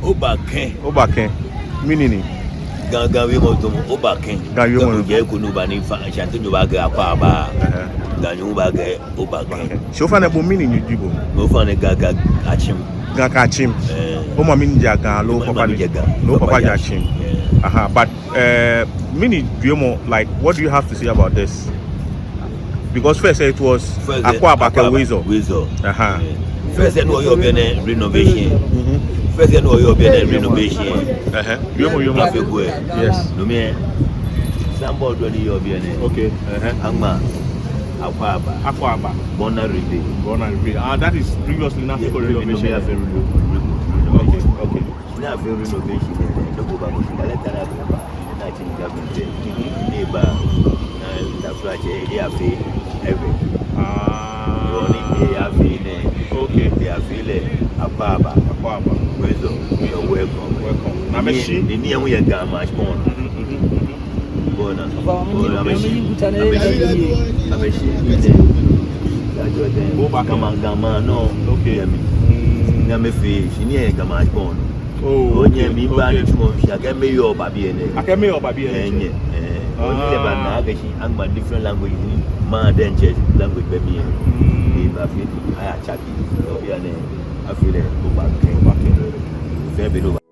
Obake. Meaning? Gaga we mo to Obake. Gaga mo. Je ko no ba ni fa shanti do ba ga akwa aba. Ganyu ba ga Obake. So far na bo meaning you jibo. Mo fa ne gaga Akyim. Gaga Akyim. O ma meaning jaga lo papa Akyim. But meaning Duomo, like what do you have to say about this? Because first it was Akwa Abake Weasel. First no you be renovation. First no you be renovation. You have to go. Yes. No me somebody do you be okay. Angma Akwa Bona Ribe. That is previously not for renovation. Okay. Now for renovation. No go back to the government. Neighbor the flat they are free every okay they are feeling Akwa Wezo you're welcome na meshi ni niam we ga match on bona meshi go back gama no okay na me fi ni ga match on onye mi ba ni tumo fi akeme yo babi ene enye only ba na ga shi an ma different language ni ma den che language be mi ni ba fi aya chaki obi ane afile go back fe be no